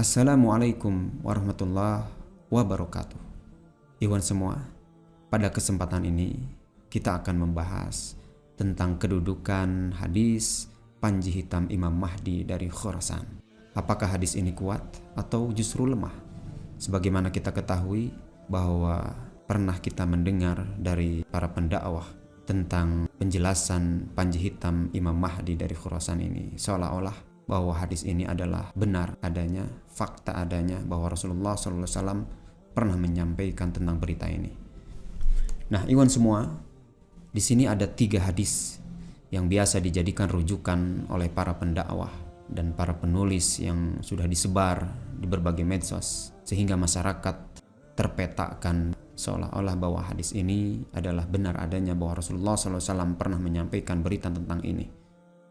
Assalamualaikum warahmatullahi wabarakatuh. Ikhwan semua, pada kesempatan ini kita akan membahas tentang kedudukan hadis Panji Hitam Imam Mahdi dari Khurasan. Apakah hadis ini kuat atau justru lemah? Sebagaimana kita ketahui bahwa pernah kita mendengar dari para pendakwah tentang penjelasan Panji Hitam Imam Mahdi dari Khurasan ini, seolah-olah bahwa hadis ini adalah benar adanya, fakta adanya, bahwa Rasulullah SAW pernah menyampaikan tentang berita ini. Nah, ikhwan semua, di sini ada 3 hadis yang biasa dijadikan rujukan oleh para pendakwah dan para penulis yang sudah disebar di berbagai medsos, sehingga masyarakat terpetakan seolah-olah bahwa hadis ini adalah benar adanya, bahwa Rasulullah SAW pernah menyampaikan berita tentang ini.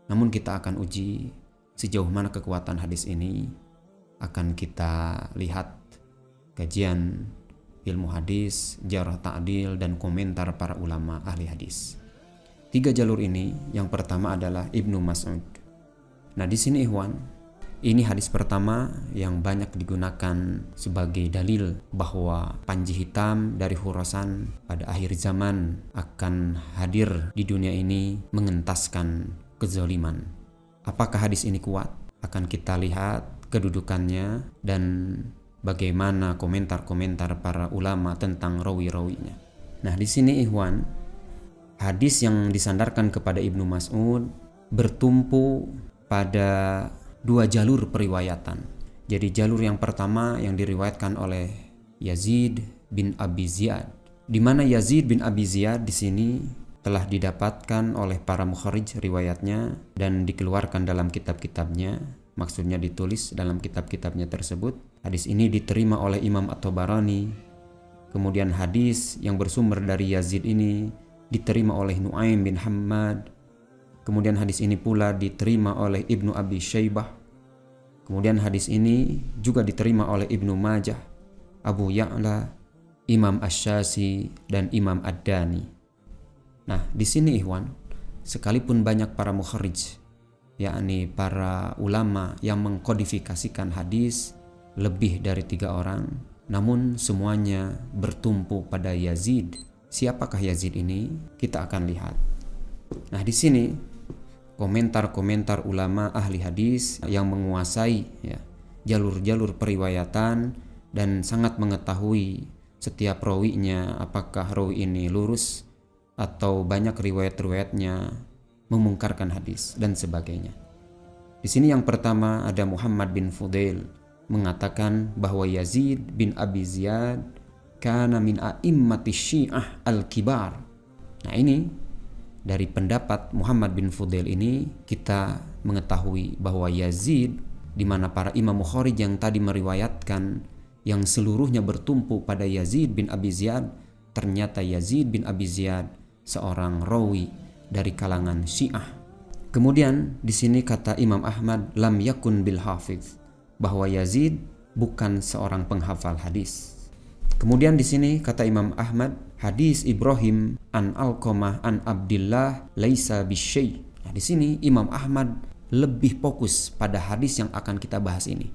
Namun kita akan uji sejauh mana kekuatan hadis ini. Akan kita lihat kajian ilmu hadis, jarh ta'dil, dan komentar para ulama ahli hadis. 3 jalur ini, yang pertama adalah Ibnu Mas'ud. Nah, di sini ikhwan, ini hadis pertama yang banyak digunakan sebagai dalil bahwa Panji Hitam dari Khurasan pada akhir zaman akan hadir di dunia ini mengentaskan kezaliman. Apakah hadis ini kuat? Akan kita lihat kedudukannya dan bagaimana komentar-komentar para ulama tentang rawi-rawinya. Nah, di sini ikhwan, hadis yang disandarkan kepada Ibnu Mas'ud bertumpu pada 2 jalur periwayatan. Jadi jalur yang pertama yang diriwayatkan oleh Yazid bin Abi Ziyad, di mana Yazid bin Abi Ziyad di sini telah didapatkan oleh para mukharrij riwayatnya dan dikeluarkan dalam kitab-kitabnya, maksudnya ditulis dalam kitab-kitabnya tersebut. Hadis ini diterima oleh Imam At-Tabarani. Kemudian hadis yang bersumber dari Yazid ini diterima oleh Nu'aim bin Hammad. Kemudian hadis ini pula diterima oleh Ibnu Abi Syaibah. Kemudian hadis ini juga diterima oleh Ibnu Majah, Abu Ya'la, Imam Asy-Syazi, dan Imam Ad-Dani. Nah, di sini ikhwan, sekalipun banyak para mukharrij, yakni para ulama yang mengkodifikasikan hadis lebih dari 3 orang, namun semuanya bertumpu pada Yazid. Siapakah Yazid ini? Kita akan lihat. Nah, di sini komentar-komentar ulama ahli hadis yang menguasai jalur-jalur periwayatan dan sangat mengetahui setiap rawinya, apakah rawi ini lurus atau banyak riwayat-riwayatnya memungkarkan hadis dan sebagainya. Di sini yang pertama ada Muhammad bin Fudail mengatakan bahwa Yazid bin Abi Ziyad kana min a'immati Syiah al-kibar. Nah, ini dari pendapat Muhammad bin Fudail ini kita mengetahui bahwa Yazid, di mana para imam mukharrij yang tadi meriwayatkan yang seluruhnya bertumpu pada Yazid bin Abi Ziyad, ternyata Yazid bin Abi Ziyad seorang rawi dari kalangan Syiah. Kemudian di sini kata Imam Ahmad lam yakun bil hafiz, bahwa Yazid bukan seorang penghafal hadis. Kemudian di sini kata Imam Ahmad hadis Ibrahim an Alqamah an Abdillah laisa bisyai. Nah, di sini Imam Ahmad lebih fokus pada hadis yang akan kita bahas ini,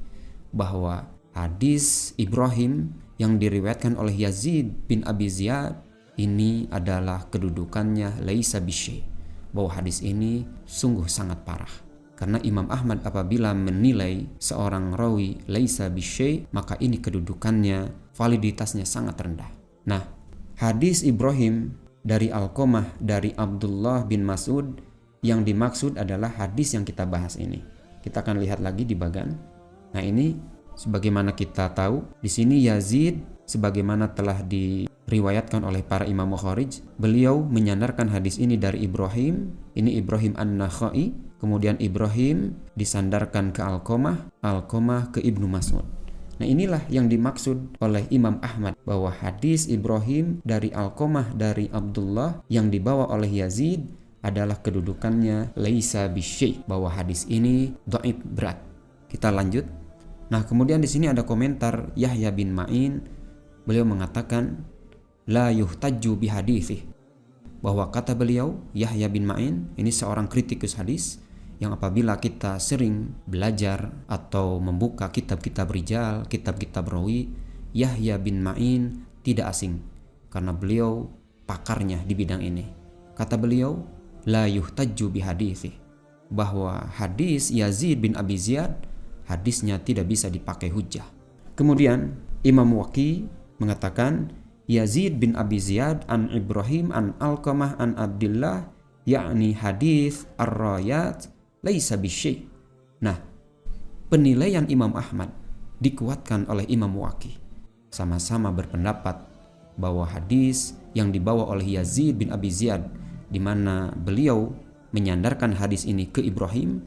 bahwa hadis Ibrahim yang diriwayatkan oleh Yazid bin Abi Ziyad ini adalah kedudukannya laisa bisyai, bahwa hadis ini sungguh sangat parah. Karena Imam Ahmad apabila menilai seorang rawi laisa bisyai, maka ini kedudukannya, validitasnya sangat rendah. Nah, hadis Ibrahim dari Alqamah dari Abdullah bin Mas'ud yang dimaksud adalah hadis yang kita bahas ini. Kita akan lihat lagi di bagan. Nah, ini sebagaimana kita tahu, di sini Yazid sebagaimana telah diriwayatkan oleh para imam mukharrij, beliau menyandarkan hadis ini dari Ibrahim. Ini Ibrahim an-Nakhai, kemudian Ibrahim disandarkan ke Alqamah, Alqamah ke Ibnu Mas'ud. Nah, inilah yang dimaksud oleh Imam Ahmad, bahwa hadis Ibrahim dari Alqamah dari Abdullah yang dibawa oleh Yazid adalah kedudukannya laisa bisyai, bahwa hadis ini dhaif, berat. Kita lanjut. Nah, kemudian di sini ada komentar Yahya bin Ma'in. Beliau mengatakan la yuhtajju bihaditsih, bahwa kata beliau Yahya bin Ma'in ini seorang kritikus hadis, yang apabila kita sering belajar atau membuka kitab-kitab rijal, kitab-kitab rawi, Yahya bin Ma'in tidak asing karena beliau pakarnya di bidang ini. Kata beliau, la yuhtajju bihaditsih, bahwa hadis Yazid bin Abi Ziyad hadisnya tidak bisa dipakai hujjah. Kemudian Imam Waqi mengatakan Yazid bin Abi Ziyad an Ibrahim an Alqamah an Abdullah yakni hadis ar-rayat laisa bisyai. Nah, penilaian Imam Ahmad dikuatkan oleh Imam Waqi. Sama-sama berpendapat bahwa hadis yang dibawa oleh Yazid bin Abi Ziyad, di mana beliau menyandarkan hadis ini ke Ibrahim,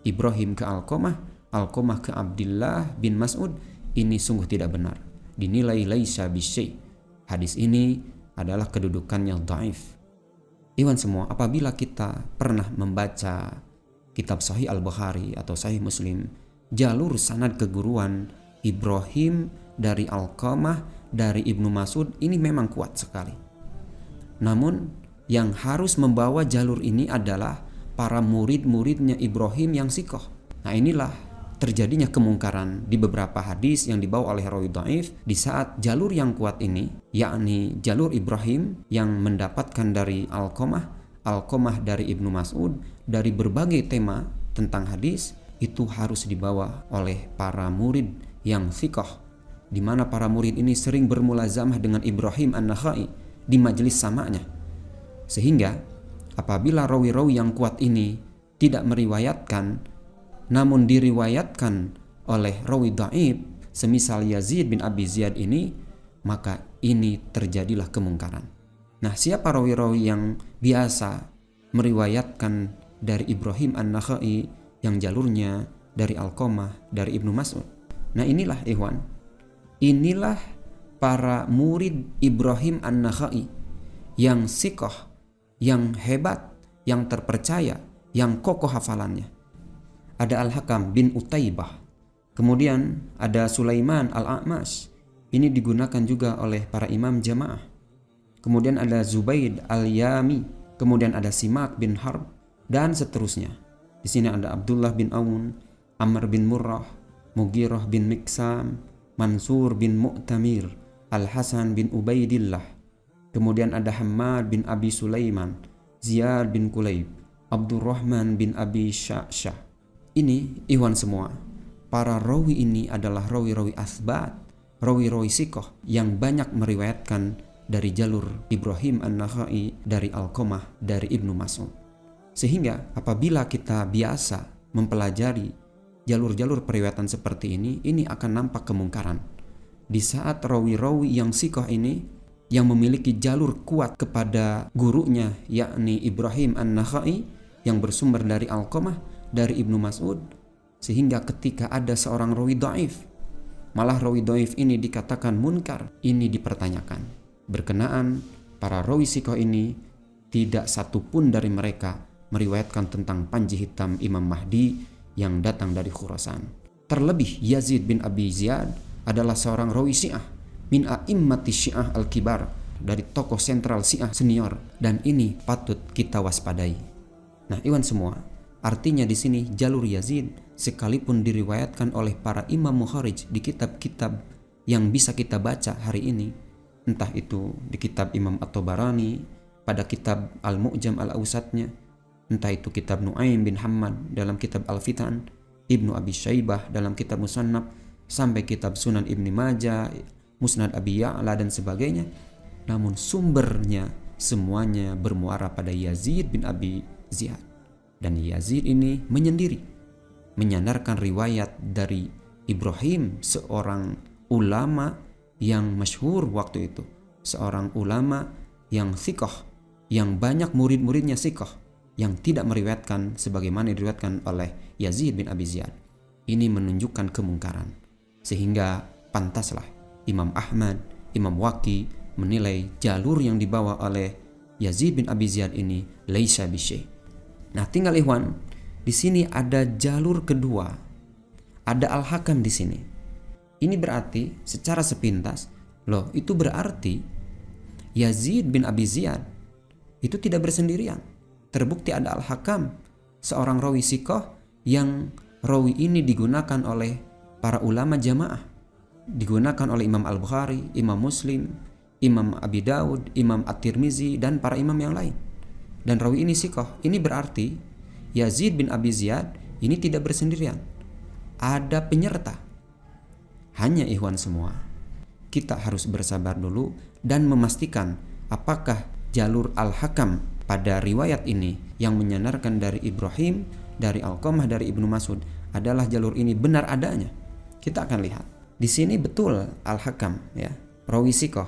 Ibrahim ke Alqamah, Alqamah ke Abdullah bin Mas'ud, ini sungguh tidak benar, dinilai laisa bisyai. Hadis ini adalah kedudukannya dhaif. Ikhwan semua, apabila kita pernah membaca kitab Sahih Al-Bukhari atau Sahih Muslim, jalur sanad keguruan Ibrahim dari Alqamah dari Ibnu Mas'ud ini memang kuat sekali. Namun yang harus membawa jalur ini adalah para murid-muridnya Ibrahim yang sikoh. Nah, inilah terjadinya kemungkaran di beberapa hadis yang dibawa oleh rawi dhaif di saat jalur yang kuat ini, yakni jalur Ibrahim yang mendapatkan dari Alqamah, Alqamah dari Ibnu Mas'ud, dari berbagai tema tentang hadis, itu harus dibawa oleh para murid yang thiqah, di mana para murid ini sering bermulazamah dengan Ibrahim An-Nakhai di majelis samanya. Sehingga apabila rawi-rawi yang kuat ini tidak meriwayatkan, namun diriwayatkan oleh rawi dhaif semisal Yazid bin Abi Ziyad ini, maka ini terjadilah kemungkaran. Nah, siapa rawi-rawi yang biasa meriwayatkan dari Ibrahim An-Nakhai yang jalurnya dari Alqamah dari Ibnu Mas'ud? Nah, inilah ikhwan, inilah para murid Ibrahim An-Nakhai yang sikoh, yang hebat, yang terpercaya, yang kokoh hafalannya. Ada Al-Hakam bin Utaibah, kemudian ada Sulaiman Al-A'mash, ini digunakan juga oleh para imam jamaah. Kemudian ada Zubaid Al-Yami, kemudian ada Simak bin Harb, dan seterusnya. Di sini ada Abdullah bin Aun, Amr bin Murrah, Mughirah bin Miksam, Mansur bin Mu'tamir, Al-Hasan bin Ubaidillah. Kemudian ada Hammad bin Abi Sulaiman, Ziyad bin Kulayb, Abdurrahman bin Abi Sya'syah. Ini ikhwan semua, para rawi ini adalah rawi-rawi asbat, rawi-rawi sikoh yang banyak meriwayatkan dari jalur Ibrahim An-Nakhai dari Alqamah dari Ibnu Mas'ud. Sehingga apabila kita biasa mempelajari jalur-jalur periwayatan seperti ini akan nampak kemungkaran. Di saat rawi-rawi yang sikoh ini yang memiliki jalur kuat kepada gurunya, yakni Ibrahim An-Nakhai yang bersumber dari Alqamah dari Ibnu Mas'ud, sehingga ketika ada seorang rawi dhaif, malah rawi dhaif ini dikatakan munkar, ini dipertanyakan. Berkenaan para rawi sikoh ini, tidak satupun dari mereka meriwayatkan tentang panji hitam Imam Mahdi yang datang dari Khurasan. Terlebih Yazid bin Abi Ziyad adalah seorang rawi Syiah min a'immati Syiah al-kibar, dari tokoh sentral Syiah senior, dan ini patut kita waspadai. Nah, ikhwan semua, artinya di sini jalur Yazid sekalipun diriwayatkan oleh para imam mukharij di kitab-kitab yang bisa kita baca hari ini, entah itu di kitab Imam At-Tabarani pada kitab Al-Mu'jam Al-Awsatnya, entah itu kitab Nu'aim bin Hammad dalam kitab Al-Fitan, Ibnu Abi Syaibah dalam kitab Musannaf, sampai kitab Sunan Ibni Majah, Musnad Abi Ya'la dan sebagainya. Namun sumbernya semuanya bermuara pada Yazid bin Abi Ziyad. Dan Yazid ini menyendiri, menyandarkan riwayat dari Ibrahim, seorang ulama yang masyhur waktu itu, seorang ulama yang thiqah, yang banyak murid-muridnya thiqah, yang tidak meriwayatkan sebagaimana diriwayatkan oleh Yazid bin Abi Ziyad. Ini menunjukkan kemungkaran, sehingga pantaslah Imam Ahmad, Imam Waqi menilai jalur yang dibawa oleh Yazid bin Abi Ziyad ini laisa bisyai. Nah, tinggal ikhwan, di sini ada jalur kedua, ada Al-Hakam di sini. Ini berarti secara sepintas, itu berarti Yazid bin Abi Ziyad itu tidak bersendirian. Terbukti ada Al-Hakam seorang rawi sikoh yang rawi ini digunakan oleh para ulama jamaah, digunakan oleh Imam Al-Bukhari, Imam Muslim, Imam Abi Daud, Imam At-Tirmizi, dan para imam yang lain. Dan rawi ini sikoh. Ini berarti Yazid bin Abi Ziyad ini tidak bersendirian, ada penyerta. Hanya ikhwan semua, kita harus bersabar dulu dan memastikan apakah jalur Al-Hakam pada riwayat ini yang menyandarkan dari Ibrahim, dari Alqamah, dari Ibnu Mas'ud adalah jalur ini benar adanya. Kita akan lihat. Di sini betul Al-Hakam, ya, rawi sikoh.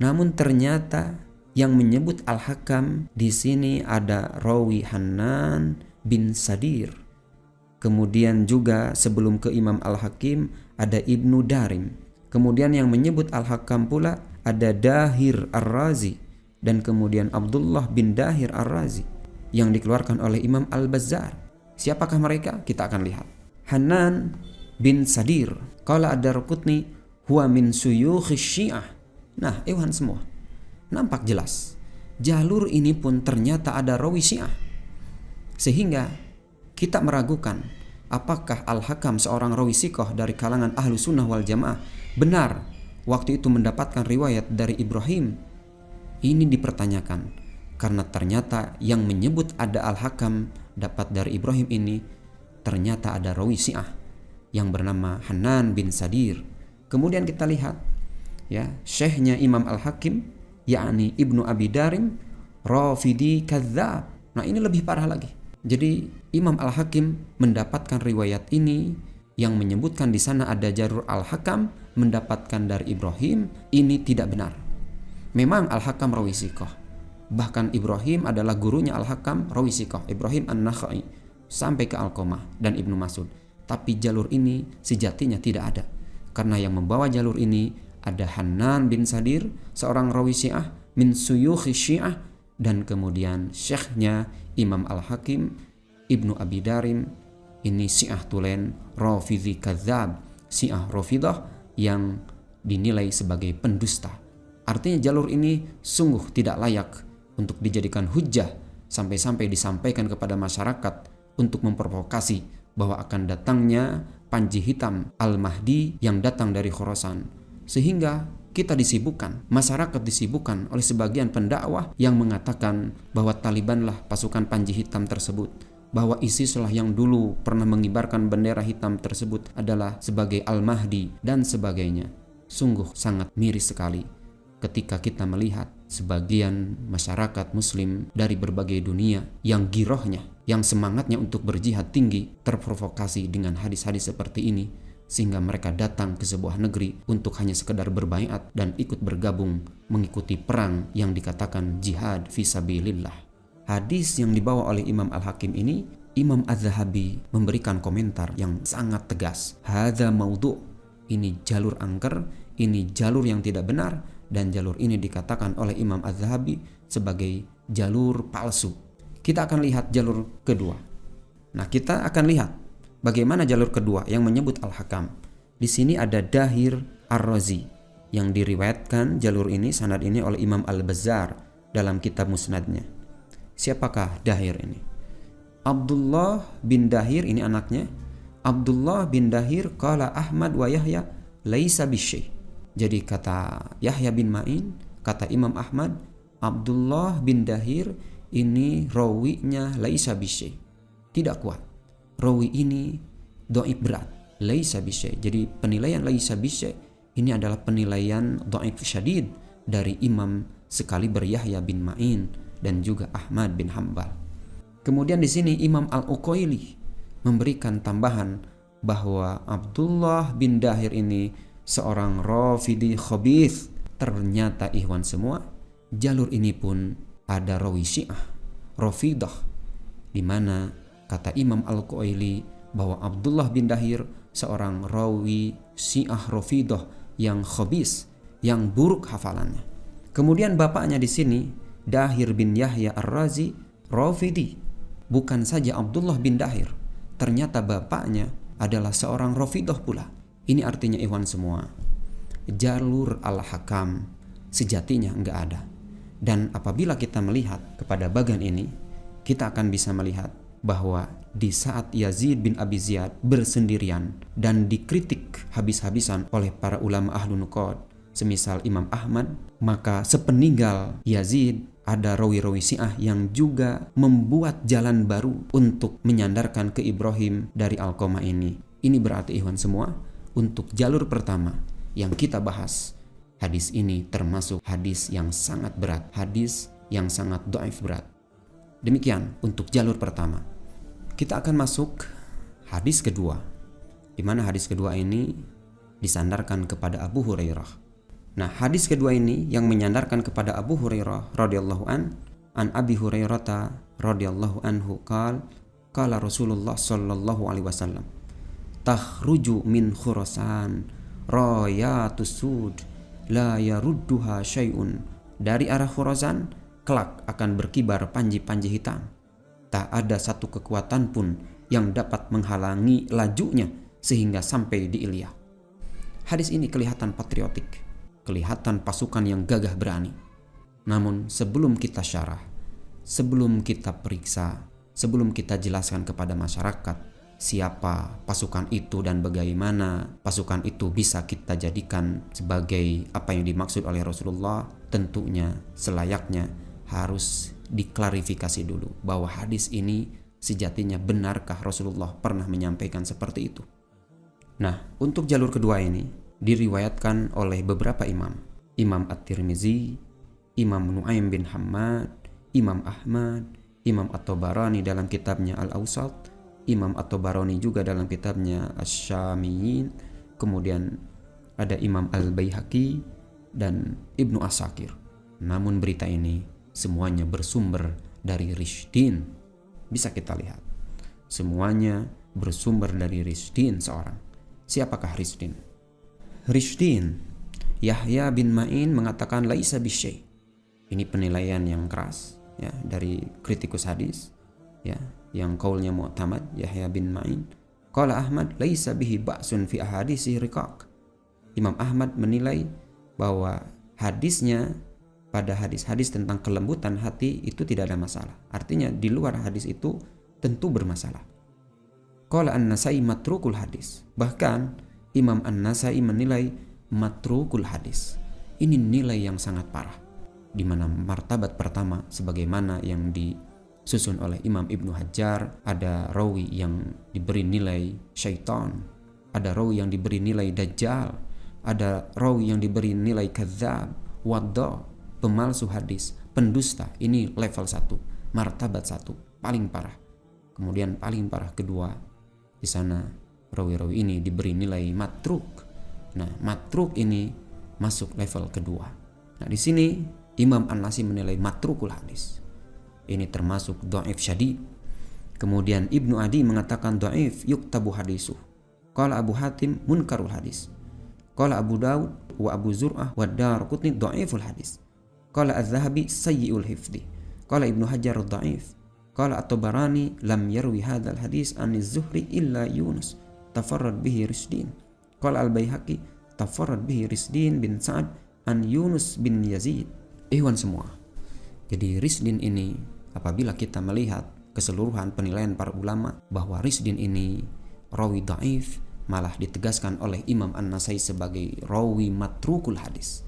Namun ternyata yang menyebut Al-Hakam di sini ada rawi Hanan bin Sadir. Kemudian juga sebelum ke Imam Al-Hakim ada Ibnu Darim. Kemudian yang menyebut Al-Hakam pula ada Dahir Ar-Razi, dan kemudian Abdullah bin Dahir Ar-Razi yang dikeluarkan oleh Imam Al-Bazzar. Siapakah mereka? Kita akan lihat. Hanan bin Sadir, qala Ad-Darqutni huwa min suyukh Syiah. Nah, ikhwan semua, nampak jelas jalur ini pun ternyata ada rawi Syiah, sehingga kita meragukan apakah Al-Hakam seorang rawi sikoh dari kalangan ahlu sunnah wal jamaah benar waktu itu mendapatkan riwayat dari Ibrahim. Ini dipertanyakan karena ternyata yang menyebut ada Al-Hakam dapat dari Ibrahim ini ternyata ada rawi Syiah yang bernama Hanan bin Sadir. Kemudian kita lihat, ya, syekhnya Imam Al-Hakim, yakni Ibnu Abi Darim, Rafidi kadzdzab. Nah, ini lebih parah lagi. Jadi Imam Al-Hakim mendapatkan riwayat ini yang menyebutkan di sana ada jalur Al-Hakam mendapatkan dari Ibrahim, ini tidak benar. Memang Al-Hakam rawi sikoh. Bahkan Ibrahim adalah gurunya Al-Hakam rawi sikoh, Ibrahim An-Nakhai, sampai ke Alqamah dan Ibnu Mas'ud. Tapi jalur ini sejatinya tidak ada. Karena yang membawa jalur ini ada Hanan bin Sadir, seorang rawi Syiah min suyukh Syiah, dan kemudian syekhnya Imam Al-Hakim, Ibnu Abi Darim, ini Syiah tulen, Rafidhi kadzdzab, Syiah Rafidah yang dinilai sebagai pendusta. Artinya jalur ini sungguh tidak layak untuk dijadikan hujjah sampai-sampai disampaikan kepada masyarakat untuk memprovokasi bahwa akan datangnya panji hitam Al-Mahdi yang datang dari Khurasan. Sehingga kita disibukkan, masyarakat disibukkan oleh sebagian pendakwah yang mengatakan bahwa Talibanlah pasukan panji hitam tersebut, bahwa ISIS lah yang dulu pernah mengibarkan bendera hitam tersebut adalah sebagai Al-Mahdi dan sebagainya. Sungguh sangat miris sekali ketika kita melihat sebagian masyarakat muslim dari berbagai dunia yang girohnya, yang semangatnya untuk berjihad tinggi terprovokasi dengan hadis-hadis seperti ini, sehingga mereka datang ke sebuah negeri untuk hanya sekedar berbaiat dan ikut bergabung mengikuti perang yang dikatakan jihad fisabilillah. Hadis yang dibawa oleh Imam Al-Hakim ini, Imam Az-Zahabi memberikan komentar yang sangat tegas. Hadza maudhu', ini jalur angker, ini jalur yang tidak benar, dan jalur ini dikatakan oleh Imam Az-Zahabi sebagai jalur palsu. Kita akan lihat jalur kedua. Nah, kita akan lihat bagaimana jalur kedua yang menyebut Al-Hakam. Di sini ada Dahir Ar-Razi yang diriwayatkan jalur ini, sanad ini oleh Imam Al-Bazzar dalam kitab musnadnya. Siapakah Dahir ini? Abdullah bin Dahir, ini anaknya. Abdullah bin Dahir qala Ahmad wa Yahya laisa bisyai. Jadi kata Yahya bin Ma'in, kata Imam Ahmad, Abdullah bin Dahir ini rawinya laisa bisyai, tidak kuat. Rawi ini dhaif berat, laisa bisyai. Jadi penilaian laisa bisyai ini adalah penilaian dhaif syadid dari imam sekaliber Yahya bin Ma'in dan juga Ahmad bin Hambal. Kemudian di sini Imam Al-Uqaili memberikan tambahan bahwa Abdullah bin Dahir ini seorang Rafidi khabith. Ternyata ikhwan semua, jalur ini pun ada rawi Syiah Rafidah, di mana kata Imam Al-Uqaili bahwa Abdullah bin Dahir seorang rawi Syiah Rafidah yang khabith, yang buruk hafalannya. Kemudian bapaknya di sini Dahir bin Yahya Ar-Razi Rafidi. Bukan saja Abdullah bin Dahir, ternyata bapaknya adalah seorang Rafidah pula. Ini artinya ikhwan semua, jalur Al-Hakam sejatinya enggak ada. Dan apabila kita melihat kepada bagian ini, kita akan bisa melihat bahwa di saat Yazid bin Abi Ziyad bersendirian dan dikritik habis-habisan oleh para ulama ahlu nuqad, semisal Imam Ahmad, maka sepeninggal Yazid ada rawi-rawi Syiah yang juga membuat jalan baru untuk menyandarkan ke Ibrahim dari Alqamah ini. Ini berarti ikhwan semua, untuk jalur pertama yang kita bahas, hadis ini termasuk hadis yang sangat berat, hadis yang sangat dhaif berat. Demikian untuk jalur pertama. Kita akan masuk hadis kedua, di mana hadis kedua ini disandarkan kepada Abu Hurairah. Nah, hadis kedua ini yang menyandarkan kepada Abu Hurairah radhiyallahu an Abi Hurairah radhiyallahu anhu qala Rasulullah sallallahu alaihi wasallam, takhruju min Khurasan rayatus sud la yarudduha syai'un. Dari arah Khurasan kelak akan berkibar panji-panji hitam. Tak ada satu kekuatan pun yang dapat menghalangi lajunya sehingga sampai di Ilya. Hadis ini kelihatan patriotik, kelihatan pasukan yang gagah berani. Namun sebelum kita syarah, sebelum kita periksa, sebelum kita jelaskan kepada masyarakat siapa pasukan itu dan bagaimana pasukan itu bisa kita jadikan sebagai apa yang dimaksud oleh Rasulullah, tentunya selayaknya harus diklarifikasi dulu bahwa hadis ini sejatinya benarkah Rasulullah pernah menyampaikan seperti itu. Nah, untuk jalur kedua ini diriwayatkan oleh beberapa imam. Imam At-Tirmizi, Imam Nu'aim bin Hammad, Imam Ahmad, Imam At-Tabarani dalam kitabnya Al-Awsat, Imam At-Tabarani juga dalam kitabnya Asy-Syamiyin, kemudian ada Imam Al-Baihaqi dan Ibnu Asakir. Namun berita ini semuanya bersumber dari Rishdin. Bisa kita lihat, semuanya bersumber dari Rishdin seorang. Siapakah Rishdin? Rishdin, Yahya bin Ma'in mengatakan laisa bisyai. Ini penilaian yang keras ya dari kritikus hadis ya, yang qaulnya mu'tamad, Yahya bin Ma'in. Qala Ahmad laisa bihi ba'sun fi ahadisi riqaq. Imam Ahmad menilai bahwa hadisnya pada hadis-hadis tentang kelembutan hati itu tidak ada masalah. Artinya di luar hadis itu tentu bermasalah. Qala An-Nasai matrukul hadis. Bahkan Imam An-Nasai menilai matrukul hadis. Ini nilai yang sangat parah, di mana martabat pertama sebagaimana yang disusun oleh Imam Ibnu Hajar, ada rawi yang diberi nilai syaitan, ada rawi yang diberi nilai dajjal, ada rawi yang diberi nilai kadzab, wadda, pemalsu hadis, pendusta. Ini level 1, martabat 1, paling parah. Kemudian paling parah kedua, di sana rawi-rawi ini diberi nilai matruk. Nah, matruk ini masuk level kedua. Nah, di sini Imam An-Nasai menilai matrukul hadis. Ini termasuk dhaif syadid. Kemudian Ibnu Adi mengatakan dhaif yuktabu hadisuh. Qala Abu Hatim munkarul hadis. Qala Abu Daud wa Abu Zur'ah wa Daraqutni dhaiful hadis. Qala Az-Zahabi sayyi'ul hifdi. Qala Ibnu Hajar dhaif. Qala At-Tabarani lam yarwi hadzal hadis an az-Zuhri illa Yunus tafarrad bihi Rishdin. Qala Al-Baihaqi tafarrad bihi Rishdin bin Sa'ad an Yunus bin Yazid. Ikhwan semua, jadi Rishdin ini apabila kita melihat keseluruhan penilaian para ulama bahwa Rishdin ini rawi dhaif, malah ditegaskan oleh Imam An-Nasai sebagai rawi matrukul hadis.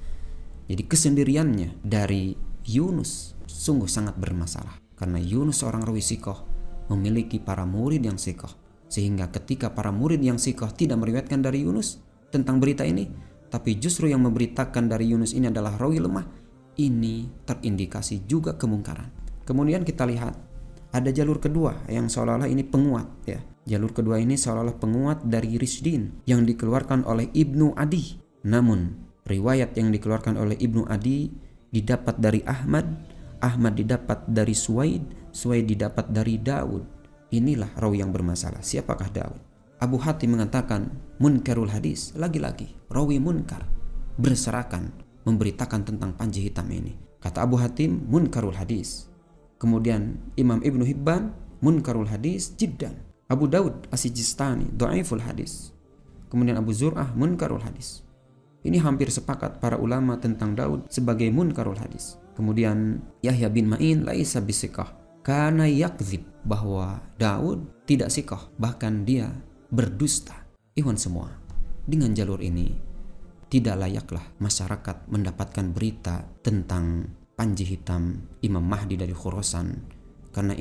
Jadi kesendiriannya dari Yunus sungguh sangat bermasalah, karena Yunus seorang rawi sikoh memiliki para murid yang sikoh, sehingga ketika para murid yang sikoh tidak meriwayatkan dari Yunus tentang berita ini, tapi justru yang memberitakan dari Yunus ini adalah rawi lemah, ini terindikasi juga kemungkaran. Kemudian kita lihat ada jalur kedua yang seolah-olah ini penguat ya. Jalur kedua ini seolah-olah penguat dari Rishdin yang dikeluarkan oleh Ibnu Adi. Namun riwayat yang dikeluarkan oleh Ibnu Adi didapat dari Ahmad, Ahmad didapat dari Suwaid, Suwaid didapat dari Daud. Inilah rawi yang bermasalah. Siapakah Daud? Abu Hatim mengatakan munkarul hadis, lagi-lagi rawi munkar, berserakan memberitakan tentang panji hitam ini. Kata Abu Hatim munkarul hadis. Kemudian Imam Ibnu Hibban munkarul hadis jiddan. Abu Daud As-Sijistani dhaiful hadis. Kemudian Abu Zur'ah munkarul hadis. Ini hampir sepakat para ulama tentang Daud sebagai munkarul hadis. Kemudian Yahya bin Ma'in laisa bisikah. kana yakzib, bahwa Daud tidak sikoh, bahkan dia berdusta. Ikhwan semua, dengan jalur ini tidak layaklah masyarakat mendapatkan berita tentang panji hitam Imam Mahdi dari Khurasan, karena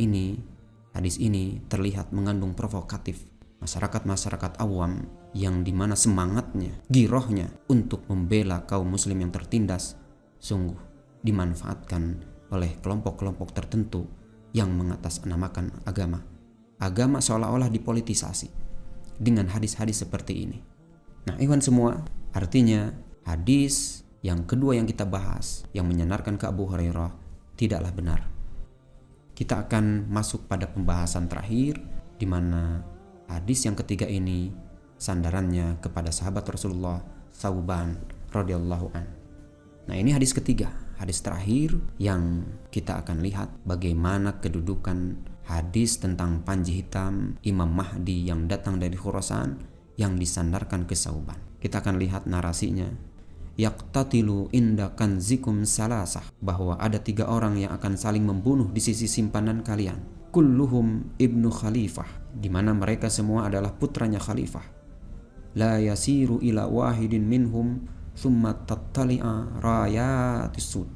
hadis ini terlihat mengandung provokatif masyarakat awam yang dimana semangatnya, girohnya untuk membela kaum muslim yang tertindas sungguh dimanfaatkan oleh kelompok-kelompok tertentu yang mengatasnamakan agama seolah-olah dipolitisasi dengan hadis-hadis seperti ini. Nah, ikhwan semua, artinya hadis yang kedua yang kita bahas yang menyandarkan ke Abu Hurairah tidaklah benar. Kita akan masuk pada pembahasan terakhir, di mana hadis yang ketiga ini sandarannya kepada sahabat Rasulullah Thauban radhiyallahu an. Nah, ini hadis ketiga, hadis terakhir yang kita akan lihat bagaimana kedudukan hadis tentang panji hitam Imam Mahdi yang datang dari Khurasan yang disandarkan ke Thauban. Kita akan lihat narasinya. Yaqtatilu inda kanzikum salasah, bahwa ada 3 orang yang akan saling membunuh di sisi simpanan kalian. Kulluhum ibnu khalifah, di mana mereka semua adalah putranya khalifah. La yasiru ila wahidin minhum thumma tattali'a rayatis sud,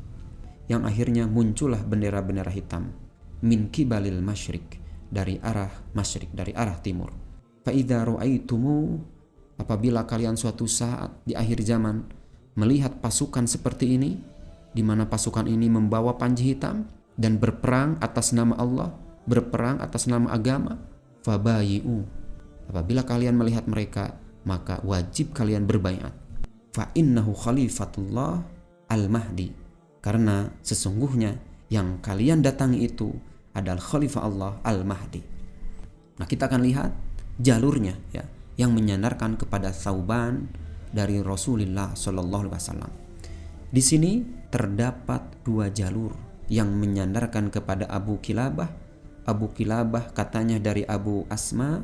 yang akhirnya muncullah bendera-bendera hitam min kibalil masyrik, dari arah masyrik, dari arah timur. Fa idza ra'aitumu, apabila kalian suatu saat di akhir zaman melihat pasukan seperti ini, di mana pasukan ini membawa panji hitam dan berperang atas nama Allah, berperang atas nama agama, fabayi'u, apabila kalian melihat mereka, maka wajib kalian berbaiat. Fa innahu khalifatullah al-mahdi, karena sesungguhnya yang kalian datangi itu adalah khalifah Allah al-mahdi. Nah, kita akan lihat jalurnya ya, yang menyandarkan kepada Thauban dari Rasulullah Shallallahu Alaihi Wasallam. Di sini terdapat 2 jalur yang menyandarkan kepada Abu Kilabah. Abu Kilabah katanya dari Abu Asma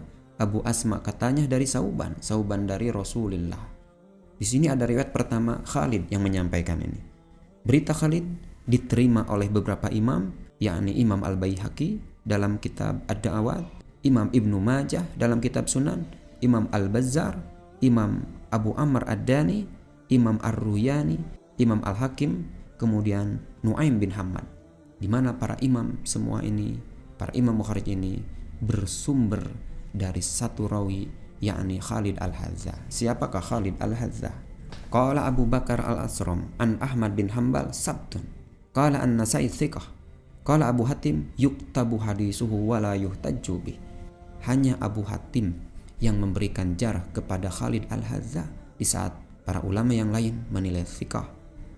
katanya dari Thauban dari Rasulullah. Di sini ada riwayat pertama Khalid yang menyampaikan ini. Berita Khalid diterima oleh beberapa imam, yakni Imam Al-Baihaqi dalam kitab Ad-Da'awat, Imam Ibnu Majah dalam kitab Sunan, Imam Al-Bazzar, Imam Abu Amr Ad-Dani, Imam Ar-Ruyani, Imam Al-Hakim, kemudian Nu'aim bin Hammad, di mana para imam semua ini, para imam mukharij ini bersumber dari satu rawi, yakni Khalid Al-Hadza. Siapakah Khalid Al-Hadza? Qala Abu Bakar Al-Asram an Ahmad bin Hanbal sabtun. Qala an-Nasai thiqah. Qala Abu Hatim yuktabu hadisuhu wa la yuhtajju bih. Hanya Abu Hatim yang memberikan jarh kepada Khalid Al-Hadza, di saat para ulama yang lain menilai thiqah,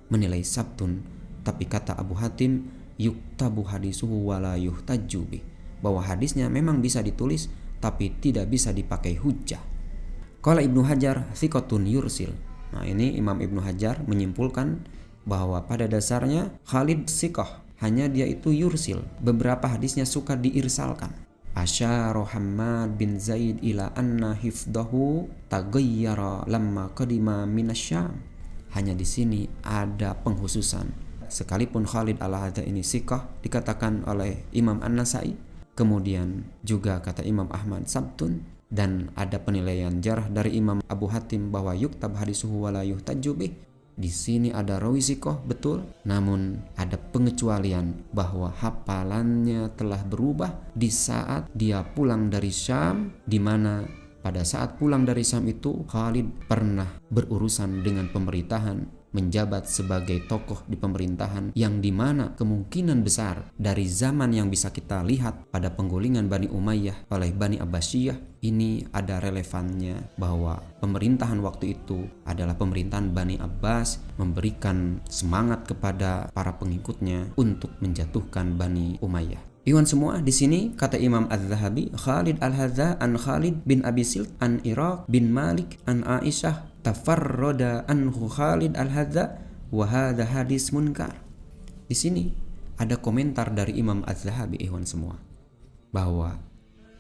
menilai sabtun, tapi kata Abu Hatim yuktabu hadisuhu wa la yuhtajju bih, bahwa hadisnya memang bisa ditulis tapi tidak bisa dipakai hujjah. Qala Ibnu Hajar thiqatun yursil. Nah, ini Imam Ibnu Hajar menyimpulkan bahwa pada dasarnya Khalid thiqah, hanya dia itu yursil, beberapa hadisnya suka diirsalkan. Asyara Hammad bin Zaid ila anna hifdahu taghayyara lamma qadima minasyam. Hanya di sini ada penghususan. Sekalipun Khalid Al-Hadza ini thiqah dikatakan oleh Imam An-Nasai, kemudian juga kata Imam Ahmad sabtun, dan ada penilaian jarh dari Imam Abu Hatim bahwa yuktab hadisuhu wa la yuhtajju bih. Di sini ada rawi thiqah betul, namun ada pengecualian bahwa hafalannya telah berubah di saat dia pulang dari Syam, di mana pada saat pulang dari Syam itu Khalid pernah berurusan dengan pemerintahan, menjabat sebagai tokoh di pemerintahan, yang dimana kemungkinan besar dari zaman yang bisa kita lihat pada penggulingan Bani Umayyah oleh Bani Abbasiyah, ini ada relevannya bahwa pemerintahan waktu itu adalah pemerintahan Bani Abbas, memberikan semangat kepada para pengikutnya untuk menjatuhkan Bani Umayyah. Iwan semua, di sini kata Imam Az-Zahabi, Khalid Al-Hadza an Khalid bin Abi Silt an Iraq bin Malik an Aisyah tafarrada anhu Khalid Al-Hadza wa hadza hadis munkar. Di sini ada komentar dari Imam Az-Zahabi, ikhwan semua, bahwa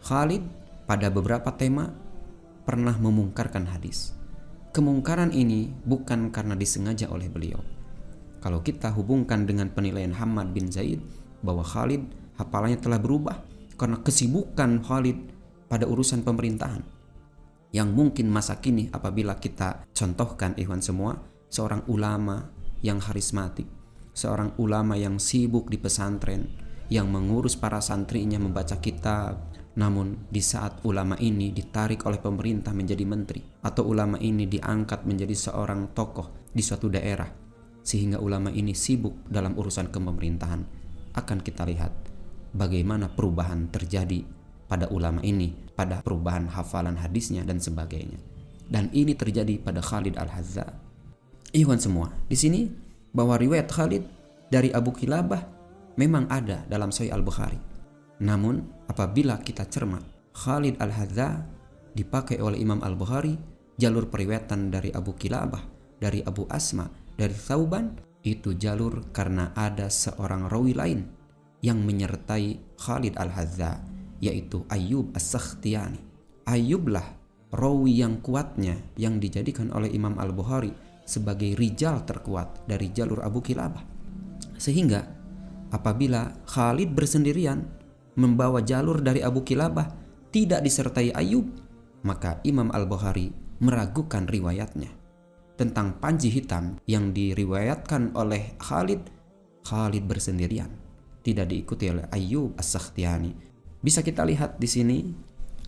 Khalid pada beberapa tema pernah memungkarkan hadis. Kemungkaran ini bukan karena disengaja oleh beliau. Kalau kita hubungkan dengan penilaian Hammad bin Zaid bahwa Khalid hafalannya telah berubah karena kesibukan Khalid pada urusan pemerintahan. Yang mungkin masa kini apabila kita contohkan ikhwan semua, seorang ulama yang karismatik, seorang ulama yang sibuk di pesantren, yang mengurus para santrinya membaca kitab, namun di saat ulama ini ditarik oleh pemerintah menjadi menteri, atau ulama ini diangkat menjadi seorang tokoh di suatu daerah, sehingga ulama ini sibuk dalam urusan kepemerintahan, akan kita lihat bagaimana perubahan terjadi pada ulama ini, pada perubahan hafalan hadisnya dan sebagainya. Dan ini terjadi pada Khalid Al-Hazza. Ikhwan semua, di sini bahwa riwayat Khalid dari Abu Kilabah memang ada dalam Sahih Al-Bukhari. Namun apabila kita cermat, Khalid Al-Hazza dipakai oleh Imam Al-Bukhari, jalur periwayatan dari Abu Kilabah, dari Abu Asma, dari Thauban, itu jalur karena ada seorang rawi lain yang menyertai Khalid Al-Hazza, yaitu Ayyub As-Sakhtiyani. Ayyublah rawi yang kuatnya yang dijadikan oleh Imam Al-Bukhari sebagai rijal terkuat dari jalur Abu Kilabah. Sehingga apabila Khalid bersendirian membawa jalur dari Abu Kilabah tidak disertai Ayyub, maka Imam Al-Bukhari meragukan riwayatnya. Tentang panji hitam yang diriwayatkan oleh Khalid bersendirian, tidak diikuti oleh Ayyub As-Sakhtiyani. Bisa kita lihat di sini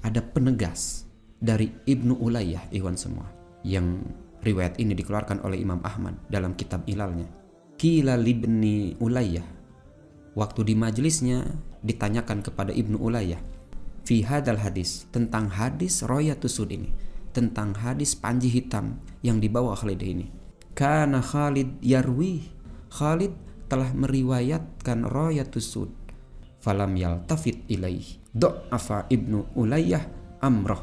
ada penegas dari Ibnu Ulayyah, ikhwan semua, yang riwayat ini dikeluarkan oleh Imam Ahmad dalam kitab Ilalnya. Qila libni Ulayyah, waktu di majelisnya ditanyakan kepada Ibnu Ulayyah fi hadal hadis, tentang hadis Royatus Sud ini, tentang hadis panji hitam yang dibawa Khalid ini. Kana Khalid yarwi, Khalid telah meriwayatkan Royatus Sud. Falam yaltafit ilaih do'afa Ibnu Ulayyah amroh.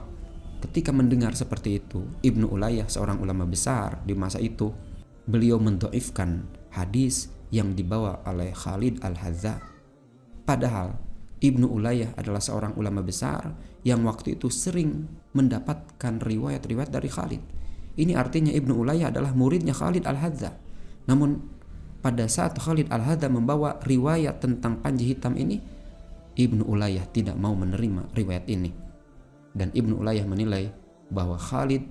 Ketika mendengar seperti itu, Ibnu Ulayyah seorang ulama besar di masa itu, beliau mendoifkan hadis yang dibawa oleh Khalid Al-Hazza. Padahal Ibnu Ulayyah adalah seorang ulama besar yang waktu itu sering mendapatkan riwayat-riwayat dari Khalid. Ini artinya Ibnu Ulayyah adalah muridnya Khalid Al-Hazza. Namun pada saat Khalid Al-Hazza membawa riwayat tentang panji hitam ini, Ibnu Ulayyah tidak mau menerima riwayat ini. Dan Ibnu Ulayyah menilai bahwa Khalid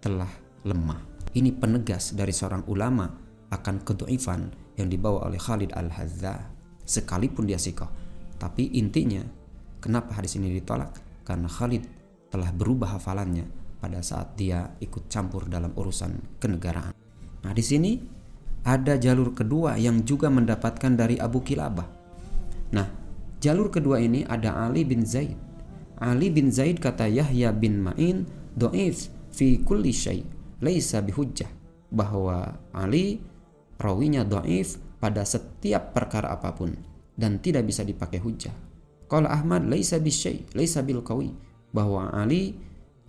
telah lemah. Ini penegas dari seorang ulama akan kedhaifan yang dibawa oleh Khalid Al-Hazza, sekalipun dia sikoh. Tapi intinya, kenapa hadis ini ditolak? Karena Khalid telah berubah hafalannya pada saat dia ikut campur dalam urusan kenegaraan. Nah, di sini ada jalur kedua yang juga mendapatkan dari Abu Kilabah. Nah, jalur kedua ini ada Ali bin Zaid. Ali bin Zaid kata Yahya bin Ma'in do'if fi kulli syai' laisa bihujjah, bahwa Ali rawinya do'if pada setiap perkara apapun dan tidak bisa dipakai hujjah. Qala Ahmad laisa bisyai' laisa bil qawi, bahwa Ali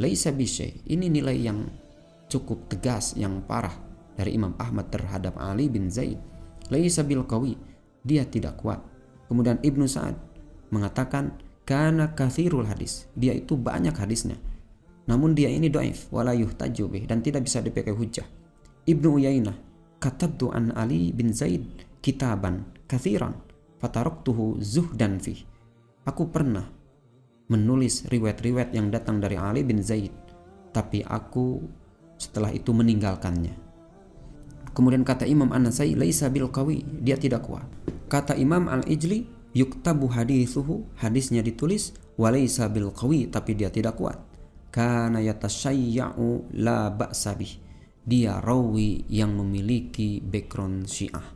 laisa bisyai', ini nilai yang cukup tegas, yang parah dari Imam Ahmad terhadap Ali bin Zaid. Laisa bil qawi, dia tidak kuat. Kemudian Ibnu Sa'ad mengatakan kana kathirul hadis, dia itu banyak hadisnya, namun dia ini dhaif wala yuhtaju bih, dan tidak bisa dipakai hujjah. Ibnu Uyainah katabtu an Ali bin Zaid kitaban kathiran fataraktuhu zuhdan fih, aku pernah menulis riwayat-riwayat yang datang dari Ali bin Zaid, tapi aku setelah itu meninggalkannya. Kemudian kata Imam An-Nasai laisa bil qawi, dia tidak kuat. Kata Imam Al-Ijli yuktabu hadithuhu, hadisnya ditulis, walaysa bil qawi, tapi dia tidak kuat. Kana yatashayya'u la ba'sa bih, dia rawi yang memiliki background Syiah.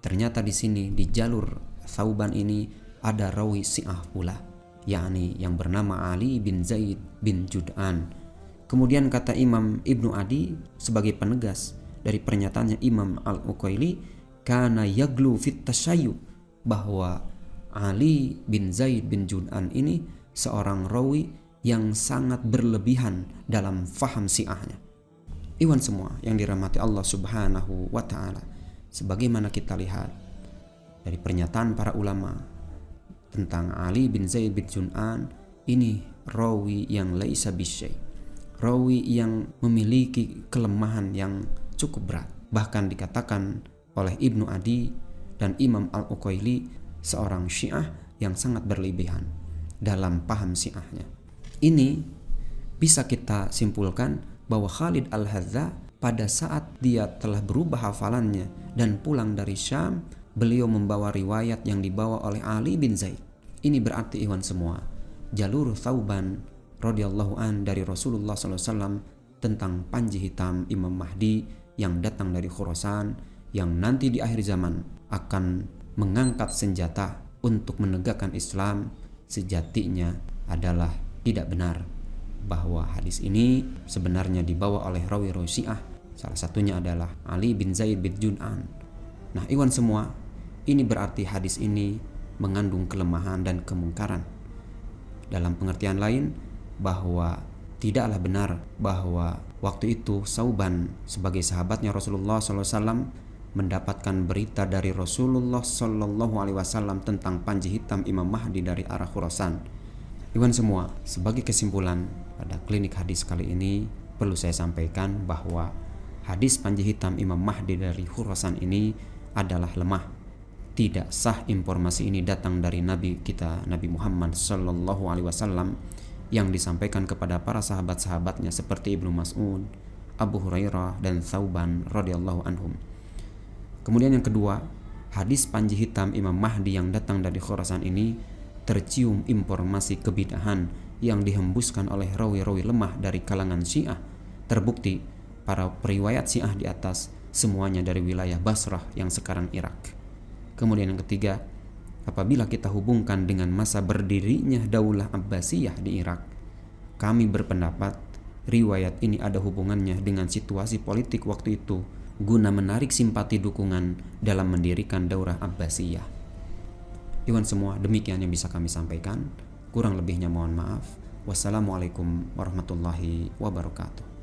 Ternyata di sini di jalur Thauban ini ada rawi Syiah pula, yakni yang bernama Ali bin Zaid bin Jud'an. Kemudian kata Imam Ibnu Adi sebagai penegas dari pernyataannya Imam Al-Uqaili, kana yaglu fit tasyayyu, bahwa Ali bin Zaid bin Jud'an ini seorang rawi yang sangat berlebihan dalam faham Syiahnya. Iwan semua yang dirahmati Allah Subhanahu wa ta'ala, sebagaimana kita lihat dari pernyataan para ulama tentang Ali bin Zaid bin Jud'an, ini rawi yang laisa bisyai, rawi yang memiliki kelemahan yang cukup berat. Bahkan dikatakan oleh Ibnu Adi dan Imam Al-Uqaili seorang Syiah yang sangat berlebihan dalam paham Syiahnya. Ini bisa kita simpulkan bahwa Khalid Al-Hadza pada saat dia telah berubah hafalannya dan pulang dari Syam, beliau membawa riwayat yang dibawa oleh Ali bin Zaid. Ini berarti ikhwan semua, jalur Thauban radhiyallahu an dari Rasulullah SAW tentang panji hitam Imam Mahdi yang datang dari Khurasan, yang nanti di akhir zaman akan mengangkat senjata untuk menegakkan Islam, sejatinya adalah tidak benar, bahwa hadis ini sebenarnya dibawa oleh rawi-rawi Syiah. Salah satunya adalah Ali bin Zaid bin Jun'an. Nah ikhwan semua, ini berarti hadis ini mengandung kelemahan dan kemungkaran. Dalam pengertian lain, bahwa tidaklah benar bahwa waktu itu Sauban sebagai sahabatnya Rasulullah SAW mendapatkan berita dari Rasulullah SAW tentang panji hitam Imam Mahdi dari arah Khurasan. Ikhwan semua, sebagai kesimpulan pada klinik hadis kali ini perlu saya sampaikan bahwa hadis panji hitam Imam Mahdi dari Khurasan ini adalah lemah. Tidak sah informasi ini datang dari Nabi kita Nabi Muhammad SAW yang disampaikan kepada para sahabat-sahabatnya seperti Ibnu Mas'ud, Abu Hurairah dan Thauban radhiyallahu anhum. Kemudian yang kedua, hadis panji hitam Imam Mahdi yang datang dari Khurasan ini tercium informasi kebid'ahan yang dihembuskan oleh rawi-rawi lemah dari kalangan Syiah. Terbukti para periwayat Syiah di atas semuanya dari wilayah Basrah yang sekarang Irak. Kemudian yang ketiga, apabila kita hubungkan dengan masa berdirinya Daulah Abbasiyah di Irak, kami berpendapat riwayat ini ada hubungannya dengan situasi politik waktu itu guna menarik simpati dukungan dalam mendirikan Daulah Abbasiyah. Ikhwan semua, demikian yang bisa kami sampaikan. Kurang lebihnya mohon maaf. Wassalamualaikum warahmatullahi wabarakatuh.